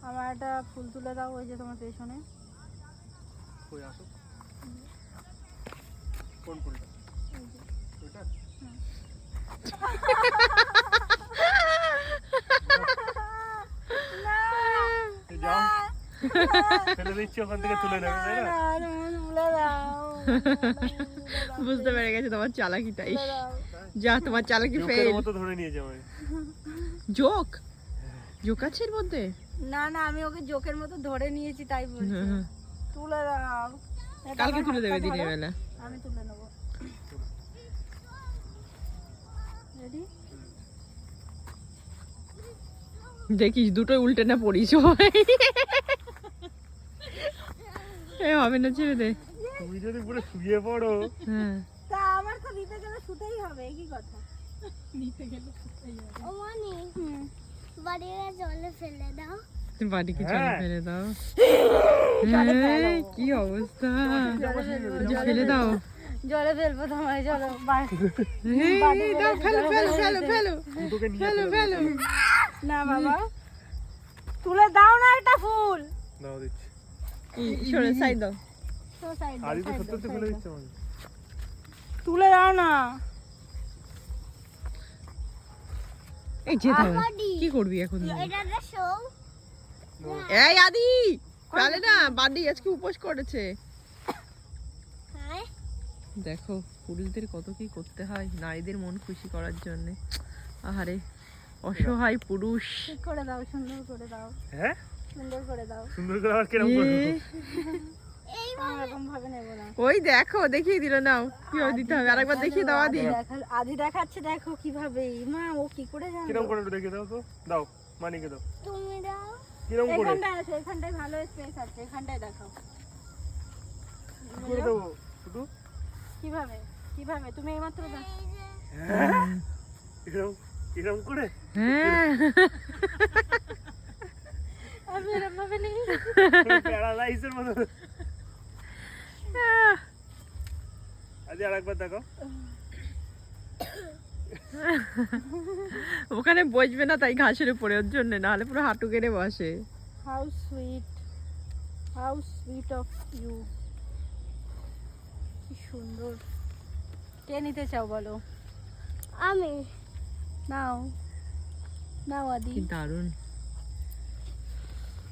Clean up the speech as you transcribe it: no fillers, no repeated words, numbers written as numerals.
আমার একটা ফুল তুলে দাও, ওই যে তোমার পেছনে। কই আসো, কোন ফুলটা? ওইটা যাও, ফেলে দিচ্ছি, ওখান থেকে তুলে নেবে, তাই না? বুঝতে পেরে গেছে তোমার চালাকিটাই। যা, তোমার চালাকি ফেল। জোকের মতো ধরে নিয়ে যাও। জোক জোক আছে এর মধ্যে? না না, আমি ওকে জোকের মতো ধরে নিয়েছি, তাই বলছি। তুলে দাও। কালকে তুলে দেবে দিনের বেলা। আমি তুলে নেবো। রেডি? দেখিস দুটোই উল্টে না পড়িস সবাই। হবে না, ছেড়ে দে। তুমি যদি পুরো শুয়ে পড়ো। হ্যাঁ, তা আমার তো নিতে গেলে শুতেই হবে, কি কথা? নিতে গেলে শুতেই হবে। ও মানি বাড়িতে জলে ফেলে দাও। তুমি বাড়িকে জলে ফেলে দাও। কি অবস্থা, ফেলে দাও। জলে ফেলবো তোমায়, চলো ফেলো ফেলো ফেলো ফেলো দুটোকে নিয়ে ফেলো ফেলো। না বাবা, তুলে দাও না একটা ফুল। নাও দিচ্ছি। সরে সাইড দাও। আদি তো সত্যি ফেলে দিচ্ছে আমাকে। তুলে দাও না। এই যেতে হবে। কি করবি এখন? এটা শো। এই আদি চলে না, বাড়ি আজকে উপোস করেছে। হ্যাঁ, দেখো পুরুষদের কত কি করতে হয় নারীদের মন খুশি করার জন্য। আহারে অসহায় পুরুষ। ঠিক করে দাও, সুন্দর করে দাও। হ্যাঁ, সুন্দর করে দাও। সুন্দর করে আবার কিরকম করবো? এরকম ভাবে নেবো না। ওই দেখো দেখিয়ে দিল, নাও কিভাবে দিতে হবে, আরেকবার দেখিয়ে দাও আদি। আদি দেখাচ্ছে, দেখো কিভাবে। মা ও কি করে জানো? কিরকম করে একটু দেখিয়ে দাও তো। দাও, মানিকে দাও। তুমি দাও। কিরকম করে? এখানটায় আছে, এখানটায় ভালো স্পেস আছে, এখানটায় দেখাও। কি করে দেবো শুধু? কিভাবে কিভাবে তুমি এইমাত্র হ্যাঁ, এরকম এরকম করে? হ্যাঁ, আমি এরকম ভাবে নেই। প্যারালাইজের মতো। আদি আরেকবার দেখো। ওখানে বসবে না তাই ঘাসের উপরে, ওর জন্য, নাহলে পুরো হাঁটু কেড়ে বসে। How sweet of you. কি সুন্দর। কে নিতে চাও বলো? আমি নাও নাও আদি। কি দারুণ।